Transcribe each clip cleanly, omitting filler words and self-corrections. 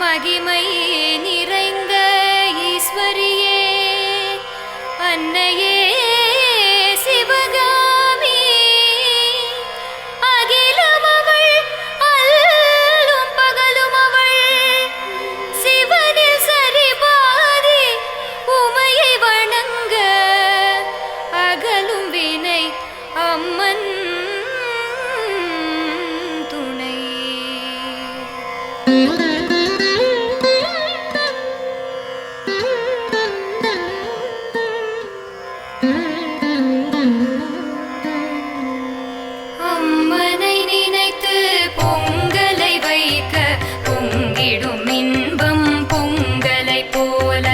மகிமை நிறைந்த ஈஸ்வரியே அன்னையே சிவகாமி அகிலம் அவள் அல்லும் பகலும் அவள் சிவனில் சரிபாதி உமையை வணங்க அகலும் வினை அம்மன் துணை. அம்மனை நினைத்து பொங்கலை வைக்க பொங்கிடும் இன்பம் பொங்கலை போல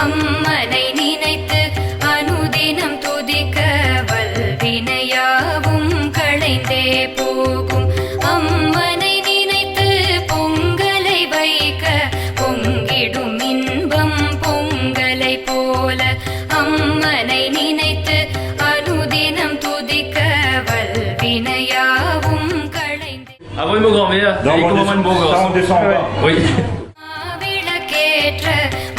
அம்மனை நினைத்து அனுதினம் துதிக்க வல்வினையாவும் களைந்தே போகும். அம்மனை நினைத்து பொங்கலை வைக்க பொங்கிடும் இன்பம் பொங்கலை போல அம்மனை நினைத்து அனுதினம் துதிக்க வல்வினையாவும் களைந்தே. Ah oui, mon grand-mère, c'est comment man beau gosse. Ça, on descend pas. Oui. விளக்கேற்ற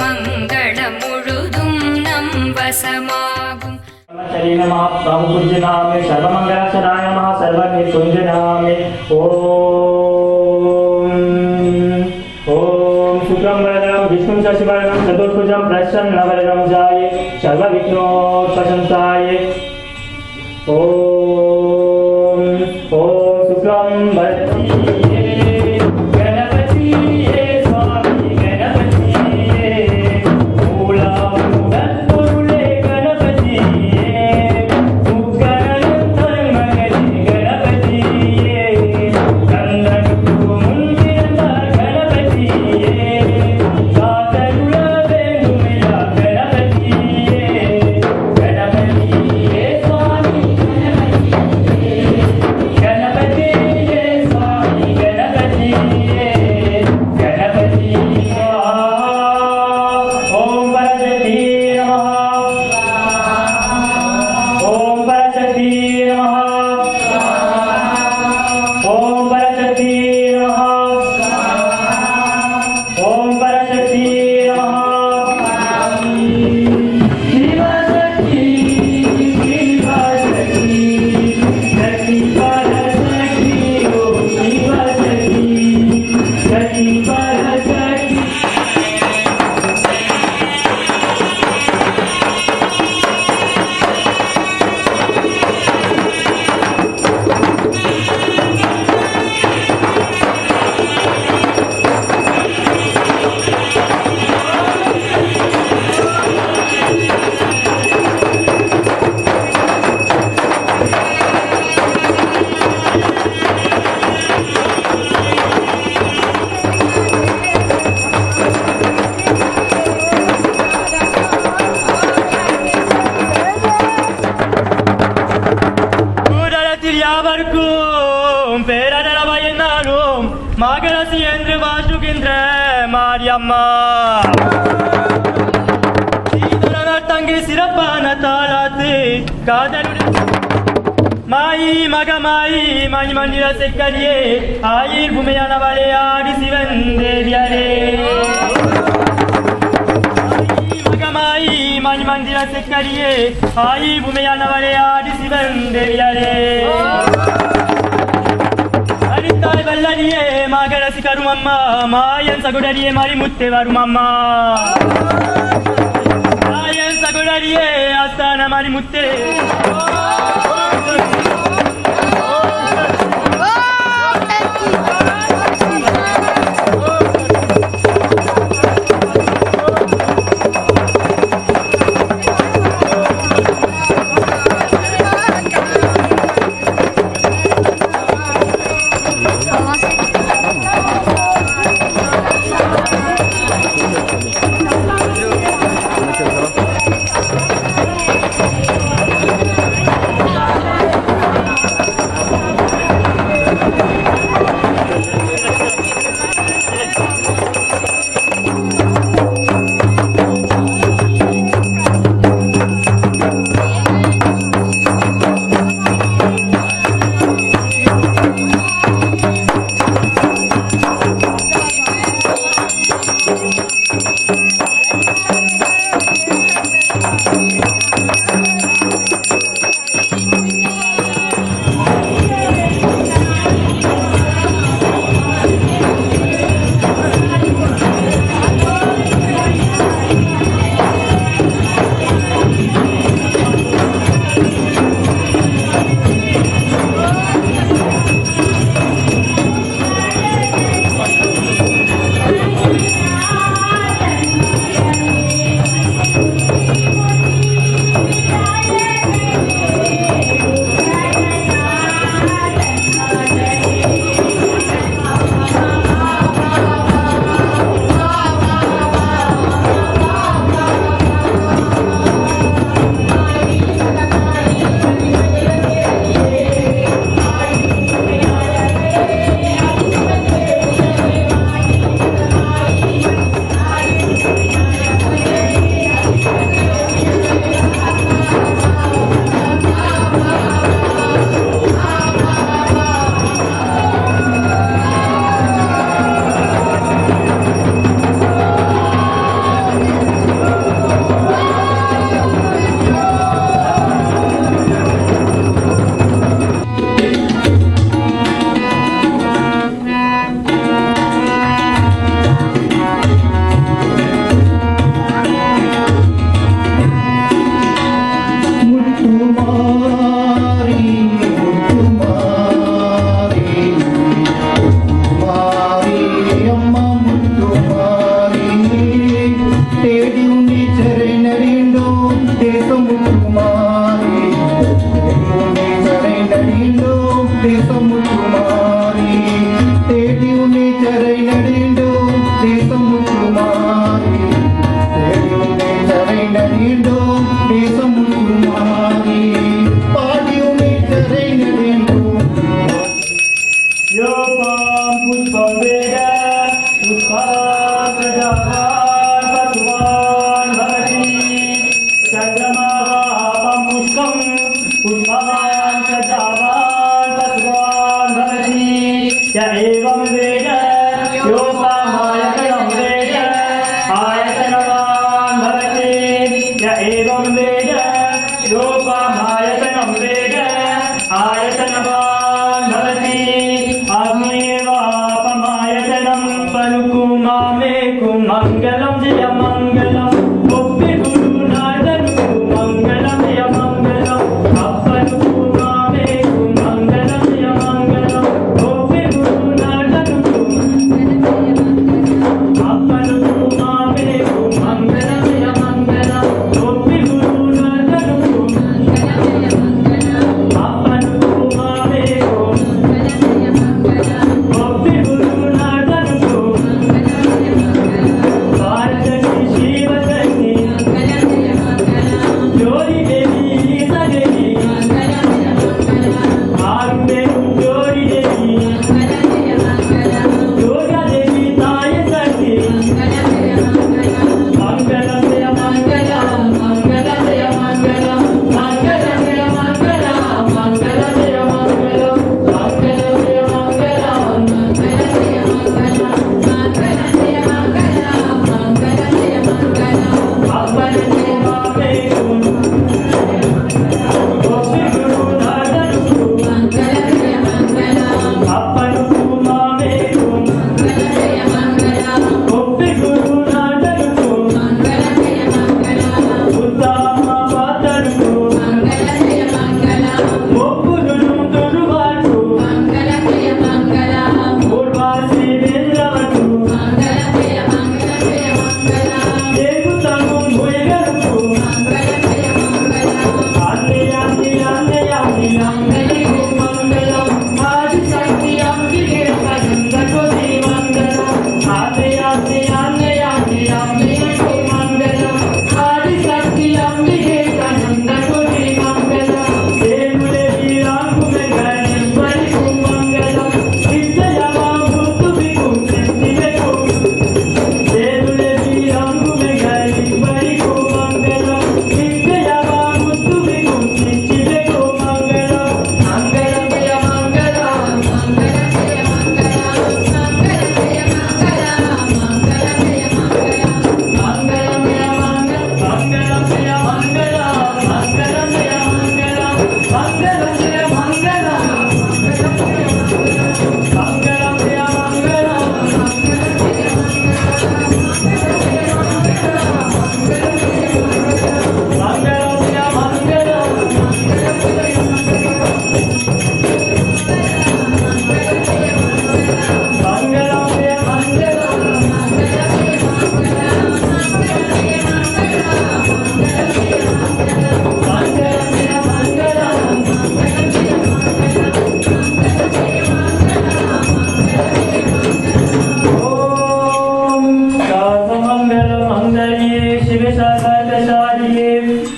மங்களம் முழுதும் நம் வசமாகும். ब्रह्मचर्य नमः ब्रह्मपूज्य नामे सर्वमंगलाक्षराय नमः सर्वनिकुंज नामे ओम शुक्लं वरदं विष्णुं शशिवर्णं चतुर्भुजं प्रसन्नवदनं ध्याये सर्वविघ्नोपशान्तये ओम शुक्लं वरदं மகரசி என்று வாசுகின்ற மாரியம்மா தங்கி சிறப்பான தாளாத்து காதலுடன் மாயி மகமாயி மணி மந்திர செக்கரியே ஆயில் பூமையானவளே ஆடி சிவன் தேவியரே மகமாயி மணி மந்திர செக்கரியே ஆயில் பூமையானவளே ஆடி சிவன் தேவியரே தாய் வல்லரியே மகரசி கருமம்மா மாயன் சகுடரியே மறிமுத்தே வருமம்மா மாயன் சகுடரியே அஸ்தான மறிமுத்தே మామేకు మంగళం జయ మంగళం గొప్పి గురునాథనుకు మంగళం జయ మంగళం అప్పనుకు మామేకు మంగళం జయ మంగళం గొప్పి గురునాథనుకు అప్పనుకు మామేకు మంగళం జయ మంగళం గొప్పి గురునాథనుకు అప్పనుకు మామేకు గొప్పి గురునాథనుకు భారతకి శివశక్తి జోడి దేవి ఈసదేవి ఆరుదేవు జోడి దేవి దుర్గాదేవి తాయ శక్తి మంగళం జయ మంగళం మంగళం జయ మంగళం మంగళం జయ మంగళం మంగళం జయ మంగళం మంగళం జయ మంగళం అప్పనుకు మామేకు గొప్పి గురునాథనుకు అప్పనుకు మామేకు గొప్పి గురునాథనుకు ఉత్తమ పాత్రనుకు మొక్కులను దుర్వాకు పూర్వాసి వేంద్రవకు దేగుతము ముయగలకు అన్ని అన్ని అన్ని అన్ని అంగలికు మంగళం ఆది శక్తి అంబికే కనందకు మంగళం అన్ని అన్ని అన్ని అన్ని అంబికు మంగళం ఆది శక్తి అంబికే కనందకు మంగళం దేవుడే వీరాంకు మెగనింబరికు మంగళం విజయమా మృతువికు సిద్ధిలకు దేవుడే వీరాంకు మెగనింబరికు మంగళం విజయమా మృతువికు సిద్ధిలకు మంగళం మంగళం జయ మంగళం మంగళం జయ మంగళం మంగళం జయ మంగళం మంగళం జయ మంగళం మంగళం జయ మంగళం మంగళం జయ మంగళం మంగళం జయ మంగళం మంగళం జయ మంగళం మంగళం జయ మంగళం మంగళం జయ మంగళం మంగళం జయ మంగళం ఓం సర్వమంగళ మంగళే శివ సర్వశాలియే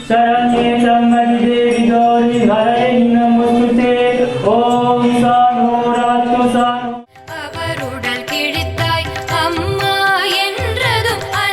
శరణ్యే త్రయంబకే దేవి గౌరీ హరే నమోస్తుతే ఓం